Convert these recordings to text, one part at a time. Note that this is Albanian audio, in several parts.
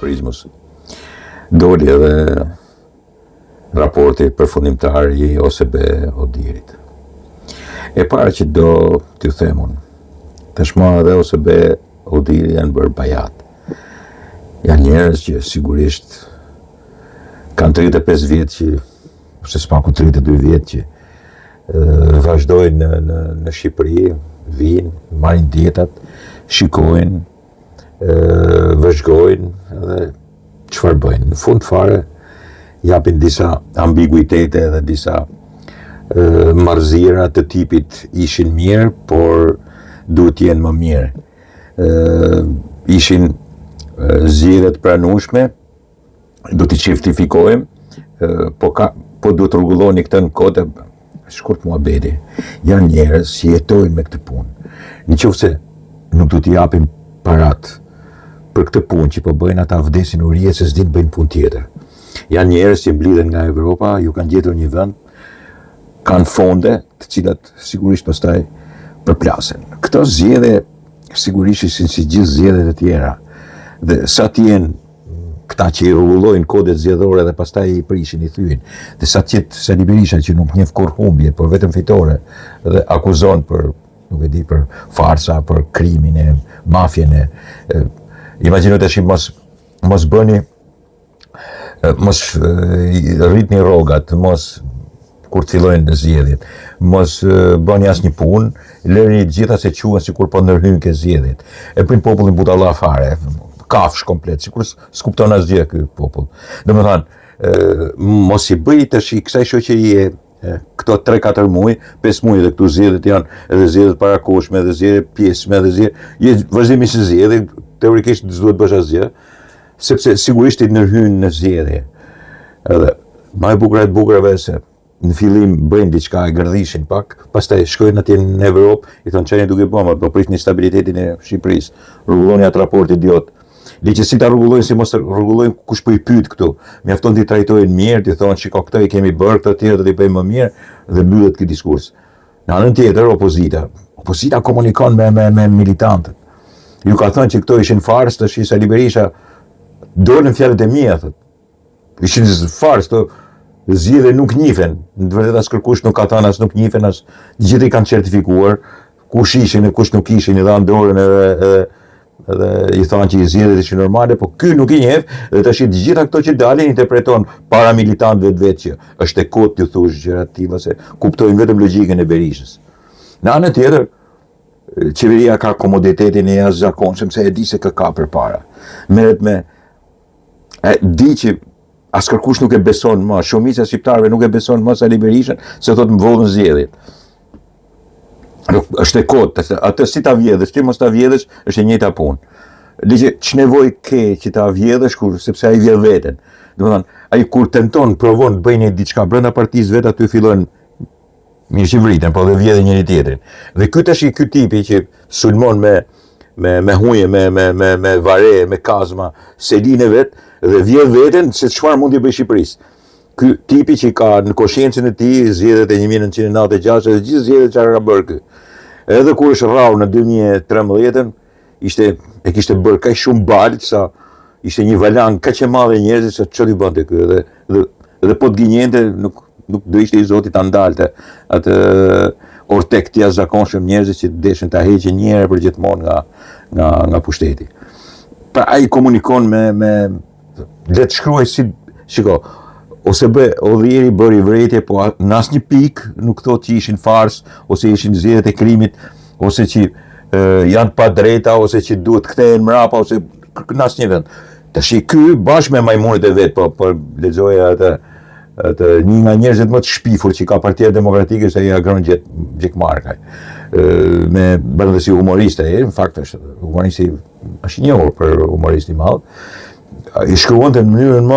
turizmus. Doli edhe raporti përfundimtar i OSB Odirit. E para që do t'ju themun, tashmë edhe OSB Odiri janë bërë bajat. Janë njerëz që sigurisht kanë 35 vjetë që, ose s'paku 32 vjetë që vazhdojnë në Shqipëri, vinë, marrin dietat, shikojnë, vëzhgojnë edhe çfarë bëjnë. Në fund fare japin disa ambiguitete dhe disa marrëzira të tipit ishin mirë, por duhet jenë më mirë. Ishin zgjedhjet pranueshme, do t'i çiftifikojmë, po duhet të rregulloni këtë në kohë shkurt muhabeti. Janë njerëz që jetojnë me këtë punë. Nëse nuk do t'i japim parat për këtë punë që po bëjnë, ata vdesin urije se s'din bëjnë punë tjetër. Janë njerëz që mblidhen nga Evropa, ju kanë gjetur një vend, kanë fonde, të cilat sigurisht pastaj përplasen. Këto zgjedhje sigurisht ishin si gjithë zgjedhjet e tjera. Dhe sa t'jenë këta që i rregullojnë kodet zgjedhore dhe pastaj i prishin, i thyen. Dhe sa t'jetë Sali Berisha që nuk njeh kur humbje, por vetëm fitore dhe akuzon për, nuk e di, për farsa, për krimin e mafjen e. Imagjino tash mos bëni, mos rritni rrogat, mos kur të fillojnë në zgjedhjet, mos bëni asnjë punë, lërini të gjitha se quhen sikur po ndërhyjnë ke zgjedhjet. E prin popullin budalla fare, kafsh komplet, sikur s'kupton asgjë ky popull. Domethënë, mos i bëj tash kësaj shoqërie këto 3-4 muaj, 5 muaj dhe këtu zgjedhjet janë edhe zgjedhjet parakohshme, edhe zgjedhje pjesme, edhe zgjedhje vazhdimisht zgjedhje, teorikisht s'duhet bësh asgjë, sepse sigurisht i ndërhyjnë në zgjedhje. Edhe më e bukurave se në fillim bëjnë diçka, e gërdhishin pak, pastaj shkojnë atje në Evropë, i thonë çani duke bëma, do prisni stabilitetin e Shqipërisë, rregulloni atë raport idiot. Liqë si ta rregullojnë, si mos rregullojnë kush po i pyet këtu. Mjafton t'i trajtojnë mirë, t'i thonë shiko këtë i kemi bërë, këtë tjerë do t'i bëjmë më mirë dhe mbyllet ky diskurs. Në anën tjetër opozita komunikon me militantët. Ju ka thënë që këto ishin fars, tash Sali Berisha dolën fjalët e mia, thotë. Ishin fars, to zgjedhje nuk njihen. Në të vërtetë as kërkush nuk ka thënë, as nuk njihen, as gjithë i kanë certifikuar kush ishin e kush nuk ishin, i dhanë dorën edhe i thonë që i zgjedhjet ishin normale, po ky nuk i njeh dhe tash të gjitha këto që dalin interpreton para militantëve vetë që është e kot t'ju thush gjëra të tilla se kuptojnë vetëm logjikën e Berishës. Në anën tjetër, qeveria ka komoditetin e jashtëzakonshëm se e di se kë ka përpara. Merret me di që as kërkush nuk e beson më, shumica e shqiptarëve nuk e beson më Sali Berishën se thotë më vollën zgjedhjet. Është e kot, atë si ta vjedhësh, ti mos ta vjedhësh, është e njëjta punë. Ligjë ç'nevojë ke që ta vjedhësh sepse ai vjedh veten. Domethënë, ai kur tenton, provon të bëjë diçka brenda partisë vet, aty fillojnë mirë që vriten, po dhe vjedhin njëri tjetrin. Dhe ky tash ky tipi që sulmon me huje, me vare, me kazma, Selin vet dhe vjedh veten se çfarë mund t'i bëjë Shqipërisë. Ky tipi që ka në koshiencën e tij zgjedhjet e 1996 dhe gjithë zgjedhjet që ka bërë ky. Edhe kur është rrau në 2013, e kishte bërë kaq shumë balë sa ishte një valang kaq e madhe njerëzish se ç'do i bënte ky dhe po të gënjente nuk do ishte i Zotit ta ndalte atë ortek të jashtëzakonshëm njerëzit që deshin ta heqin një herë për gjithmonë nga pushteti. Pra ai komunikon me le të shkruaj si shiko, OSB Odhiri bëri vërejtje, po në asnjë pikë nuk thotë që ishin fars, ose ishin zgjedhjet e krimit, ose që janë pa drejta, ose që duhet kthehen mrapa, ose në asnjë vend. Tash ky bashkë me majmunët e vet, po lexoja atë një nga njerëzit më të shpifur që ka Partia Demokratike është ai Agron Gjekmarkaj. Me bërë si humoriste, në fakt është humoristi është i njohur për humorist i madh. I shkruante në mënyrën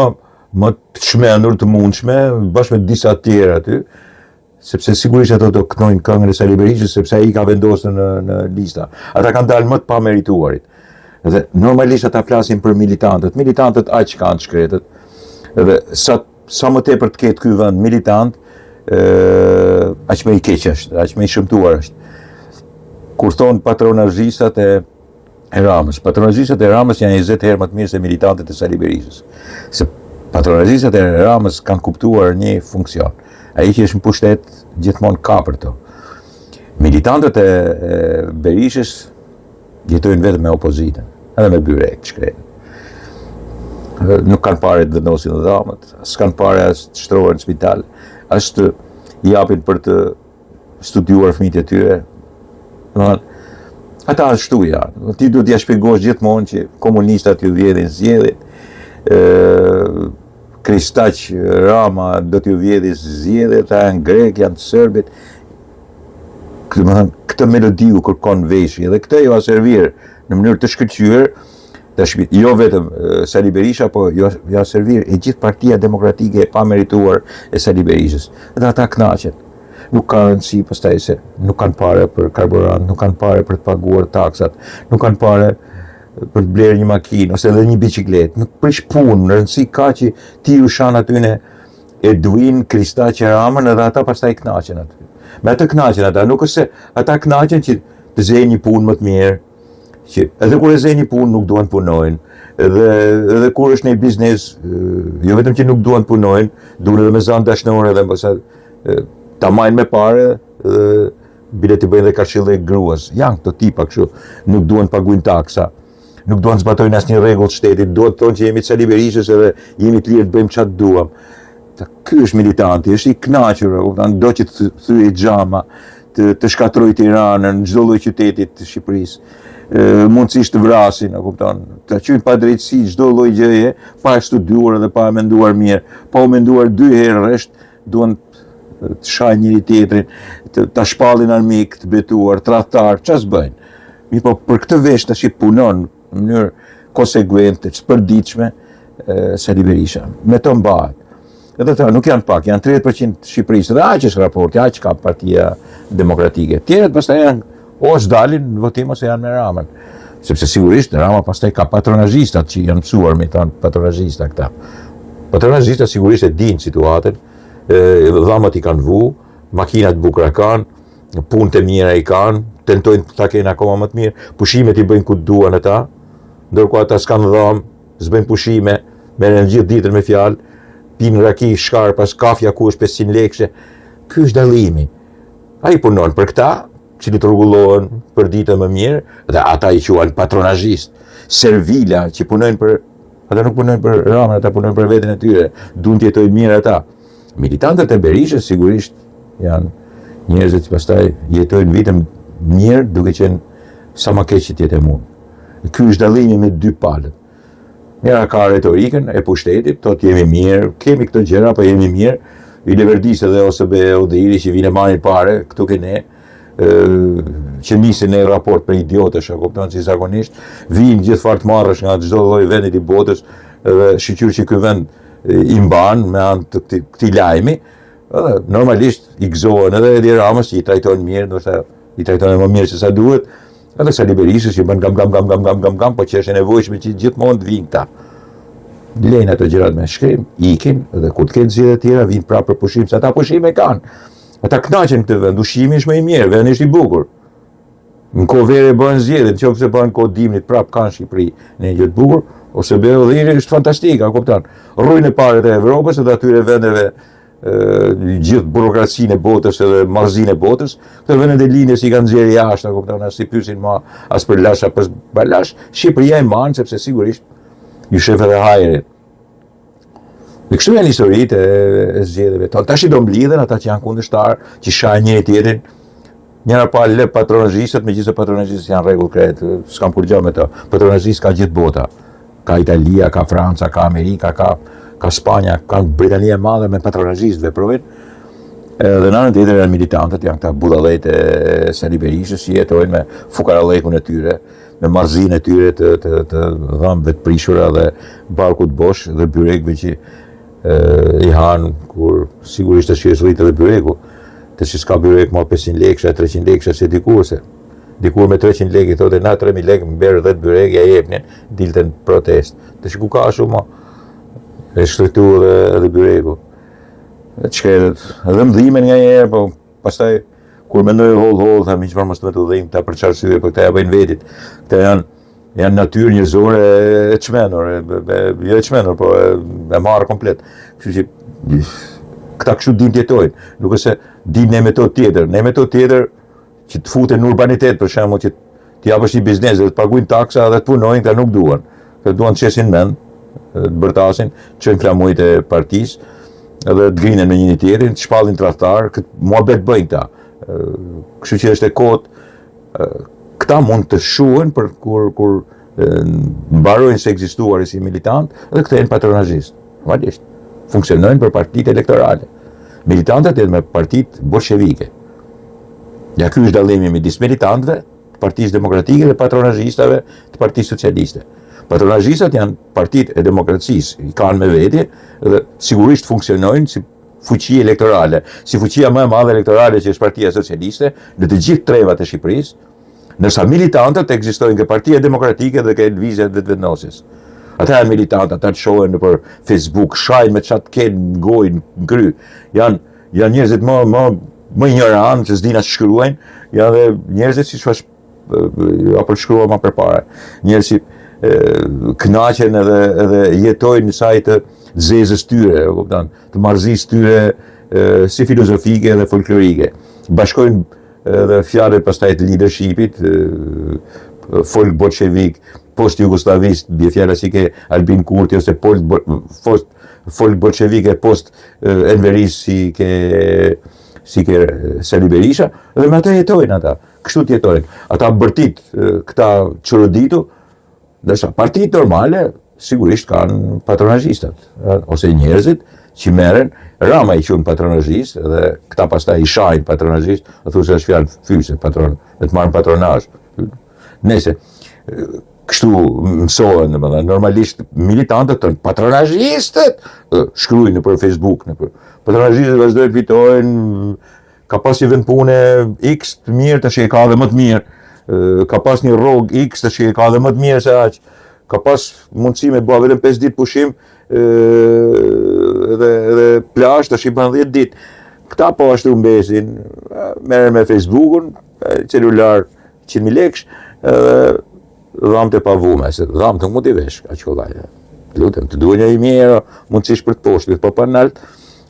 më të çmendur të mundshme, bashkë me disa të tjerë aty, sepse sigurisht ato do këtojnë këngën e Sali Berishës, sepse ai ka vendosur në lista. Ata kanë dalë më të pamerituarit. Dhe normalisht ata flasin për militantët aq kanë shkretët. Dhe sa më tepër të ketë ky vend militant, aq më i keq është, aq më i shëmtuar është. Kur thonë patronazhistat e Ramës. Patronazhistat e Ramës janë 20 herë më të mirë se militantët e Sali Berishës. Se patronazhistat e Ramës kanë kuptuar një funksion. Ai që është në pushtet gjithmonë ka për to. Militantët e Berishës jetojnë vetëm me opozitën, edhe me byrek, shkret. Nuk kanë pare të vendosin dhomët, s'kanë pare as të shtrohen në spital, as të japin për të studiuar fëmijët e tyre. Ata ashtu janë. Ti duhet t'ia shpjegosh gjithmonë që komunistat ju vjedhin zgjedhjet, Kristaq Rama do t'ju vjedhin zgjedhjet, ata janë grek, janë serbit. Këtë melodi u kërkon veshje dhe këtë ju a servir në mënyrë të shkëlqyer, jo vetëm Sali Berisha, po ja servir e gjithë Partia Demokratike e pamerituar e Sali Berishës. Dhe ata kënaqen. Nuk ka rëndësi pastaj se nuk kanë pare për karburant, nuk kanë pare për të paguar taksat, nuk kanë pare për të blerë një makinë ose edhe një biçikletë. Nuk prish punë, në rëndësi ka që ti u shan atyne Edwin, Kristaq Ramën edhe ata pastaj kënaqen aty. Me atë kënaqen ata, nuk është se ata kënaqen që të zejnë një punë më të mirë, që edhe kur e zejnë një punë nuk duan të punojnë, edhe kur është një biznes, jo vetëm që nuk duan të punojnë, duan edhe me zanë dashnore dhe ta majnë me pare dhe bile t'i bëjnë dhe kashillë dhe gruas. Janë këto tipa kështu, nuk duan të paguajnë taksa, nuk duan të zbatojnë asnjë rregull të shtetit, duan të thonë që jemi të Sali Berishës edhe jemi të lirë të bëjmë çfarë duam. Ky është militanti, është i kënaqur, do që të thyej xhama, të shkatrojë Tiranën, çdo lloj qytetit të Shqipërisë. Mundësisht të vrasin, kupton, të qyjnë pa drejtësi çdo lloj gjëje, pa e studiuar dhe pa e menduar mirë, pa u menduar 2 herë rresht, duan të shajnë njëri tjetrin, ta shpallin armik, të betuar, tradhtar, çfarë s'bëjnë. Mirë, po për këtë vesh tash punon në mënyrë konsekuente, ç'përditshme Sali Berisha. Me të mbahet. Edhe ta nuk janë pak, janë 30% të Shqipërisë, dhe aq është raporti, aq ka Partia Demokratike. Tjerët pastaj janë ose dalin në votim ose janë me Ramën. Sepse sigurisht Rama pastaj ka patronazhistat që janë mësuar me thënë patronazhista këta. Patronazhistat sigurisht e dinë situatën, dhomët i kanë vu, makinat bukura kanë, punët e mira i kanë, tentojnë ta kenë akoma më të mirë, pushimet i bëjnë ku duan ata, ndërkohë ata s'kanë dhomë, s'bëjnë pushime, merren gjithë ditën me fjalë, pinë raki shkarpas, kafja ku është 500 lekëshe. Ky është dallimi. Ai punon për këta, që të rregullohen për ditën më mirë, dhe ata i quajnë patronazhist. Servila që punojnë për, ata nuk punojnë për Ramën, ata punojnë për veten e tyre, duan të jetojnë mirë ata. Militantët e Berishës sigurisht janë njerëz që pastaj jetojnë vitëm mirë duke qenë sa më keq që të jetë mund. Ky është dallimi me 2 palët. Njëra ka retorikën e pushtetit, thotë jemi mirë, kemi këto gjëra, po jemi mirë. I leverdisë dhe OSB Udhëhiri që vinë marrin pare, këtu ke ne, që nisin në raport për idiotësh, kupton si zakonisht, vinë gjithë fartmarrësh nga çdo lloj vendit i botës dhe shqyr që ky vend i mban me anë të këtij lajmi, edhe normalisht i gëzohen edhe Edi Ramës që i trajtojnë mirë, ndoshta i trajtojnë më mirë se sa duhet. Edhe Sali Berishës që bën gam, po që është e nevojshme që gjithmonë të vinë këta. Lejnë ato gjërat me shkrim, ikin, dhe kur të kenë zgjedhje të tjera, vinë prapë për pushim, se ata pushime kanë. Ata kënaqen këtë vend, ushqimi është më i mirë, vendi është i bukur. Në kohë vere bëhen zgjedhjet, nëse bëhen kohë dimrit, prapë kanë Shqipëri në një gjë të bukur, ose Udhëhiri është fantastik, a kupton. Rrujnë paret e Evropës dhe atyre vendeve gjithë burokracinë e botës edhe marrëzinë e botës, këto vendet e linjës i kanë nxjerrë jashtë, kupton, as i pyesin më as për lash apo për lash, Shqipëria e mban sepse sigurisht ju shef edhe hajrin. Dhe kështu janë historitë e zgjedhjeve. Tash i do mblidhen ata që janë kundërshtar, që shajnë njëri tjetrin. Njëra palë patronazhistët, megjithëse patronazhistët janë rregull krejt, s'kam kur gjë me to. Patronazhist ka gjithë bota. Ka Italia, ka Franca, ka Amerika, ka Spanja, ka Britania e Madhe me patronazhist veprojnë. Dhe në anën tjetër janë militantët, janë këta budallëjt e Sali Berishës që jetojnë me fukarallëkun e tyre, me marrëzinë e tyre të dhëmbëve të prishura dhe barkut bosh dhe byrekëve që i hanë kur sigurisht është që është rritë edhe byreku. Të që s'ka byrek më 500 lekësha, 300 lekësha se dikurse. Dikur me 300 lekë i thote na 3000 lekë më berë 10 byrek ja jepnin, dilte në protest. Të që ku ka shumë e shtrëtu edhe byreku. Edhe më dhimen nga njerë, po pastaj kur mendoj holl, tha mi çfarë mos të me të dhim, ta për çarsye, po këta ja bëjnë vetit. Këta janë janë natyrë njerëzore e çmendur, jo e çmendur, po e marrë komplet. Kështu që këta kështu din të jetojnë, nuk është se din në metodë tjetër. Në metodë tjetër që të futen në urbanitet, për shembull, që të japësh një biznes dhe të paguajnë taksa dhe të punojnë, këta nuk duan. Këta duan të qesin mend, të bërtasin, të çojnë flamujt e partisë, edhe të grinen me njëri tjetrin, të shpallin tradhtar, këtë muhabet bëjnë këta. Kështu që është e kohë, këta mund të shuhen për kur mbarojnë se ekzistuar si militant dhe kthehen patronazhist. Normalisht funksionojnë për partitë elektorale. Militantët janë me partitë bolshevike. Ja ky është dallimi midis militantëve të Partisë Demokratike dhe patronazhistëve të Partisë Socialiste. Patronazhistat janë partitë e demokracisë, i kanë me vete dhe sigurisht funksionojnë si fuqi elektorale, si fuqia më e madhe elektorale që është Partia Socialiste në të gjithë trevat e Shqipërisë, ndërsa militantët ekzistojnë ke Partia Demokratike dhe ke lëvizjet vetëvendosjes. Ata janë militantë, ata të shohen nëpër Facebook, shajnë me çat kenë në gojë, në kry. Janë njerëzit më ignorantë që s'din as shkruajnë, janë dhe njerëzit si çfarë apo shkruan më përpara. Njerëz që kënaqen edhe jetojnë në saj të zezës tyre, kupton, të marrëzisë tyre si filozofike dhe folklorike. Bashkojnë edhe fjalët pastaj të leadershipit, folk bolshevik, post jugoslavist, bie fjala si ke Albin Kurti ose folk bolshevike post Enveris si ke Sali Berisha, dhe me ata jetojnë ata, kështu të jetojnë. Ata bërtit këta çoroditu, ndërsa partitë normale sigurisht kanë patronazhistat, ose njerëzit që merren, Rama i quhen patronazhist dhe këta pastaj i shajnë patronazhist, thonë se është fjalë fyse patron, dhe të marrin patronazh. Nëse kështu mësohen, domethënë normalisht militantët tonë patronazhistët shkruajnë nëpër Facebook, patronazhistët vazhdojnë fitojnë, ka pas një vend pune X të mirë, tash e ka edhe më të mirë. Ka pas një rrogë X tash e ka edhe më të mirë se aq. Ka pas mundësi me bua vetëm 5 ditë pushim edhe plazh tash i bën 10 ditë. Këta po ashtu mbesin, merren me Facebookun, celular 100.000 lekësh, dhamë të pavume, se dhamë të mund t'i vesh, aq kollaj. Lutem, të duhen 1.000 euro, mundësisht për të poshtë, po për nalt,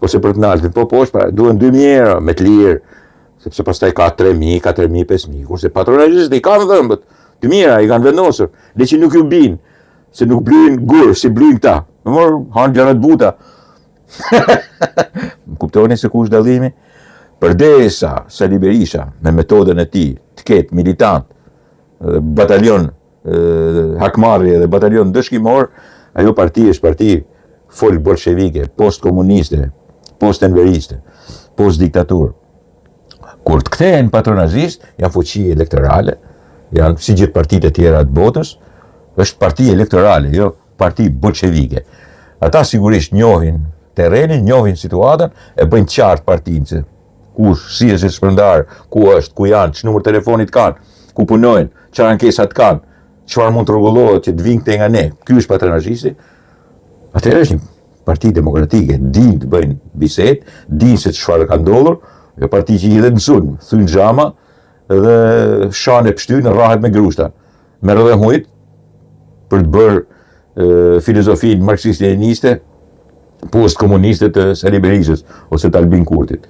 ose për të nalt, po poshtë, duhen 2.000 euro, me të lirë, sepse pastaj ka 3.000, 4.000, 5.000, kurse patronazhistët i kanë dhëmbët, të mira, i kanë vendosur, le që nuk ju bin, se nuk blyin gurë, si blyin këta, më morë, hanë gjanat buta. Më kuptoni se ku është dallimi? Përdesa Sali Berisha, me metodën e tij, të ketë militant, batalion hakmarrje dhe batalion dëshkimor, ajo parti është parti folk bolshevike, post-komuniste, post-enveriste, post-diktaturë. Kur të kthehen patronazhist, janë fuqi elektorale, janë si gjithë partitë e tjera të botës, është parti elektorale, jo parti bolshevike. Ata sigurisht njohin terrenin, njohin situatën, e bëjnë qartë partinë se kush, si është shpërndar, ku është, ku janë, ç'numër telefonit kanë, ku punojnë, çfarë ankesat kanë, çfarë mund të rregullohet që të vinë këtej nga ne. Ky është patronazhisti. Atëherë është një parti demokratike, din të bëjnë bisedë, din se çfarë ka ndodhur, jo parti që i dhe mësun, thyn xhama dhe shanë e pështynë, rrahet me grushta. Merr edhe hujt për të bërë filozofinë marksist-leniniste, post-komuniste të Sali Berishës ose të Albin Kurtit.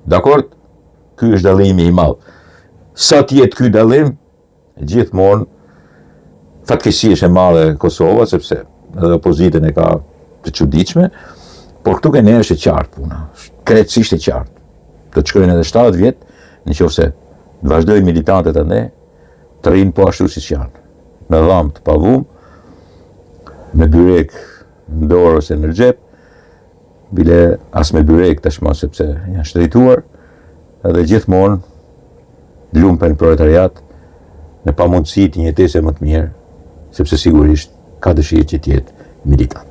Dakord? Ky është dallimi i madh. Sa të jetë ky dallim, gjithmonë fatkeqësi është e madhe Kosova, sepse edhe opozitën e ka të çuditshme, por këtu ke ne është e qartë puna, krejtësisht e qartë. Do të shkojnë edhe 70 vjet, nëse të vazhdojnë militantët ande, të rinë po ashtu siç janë, me dhamë të pavum, me byrek në dorë ose në xhep, bile as me byrek tashmë sepse janë shtrejtuar, edhe gjithmonë lumpen proletariat në pamundësi të një jetese më të mirë, sepse sigurisht ka dëshirë që të jetë militant.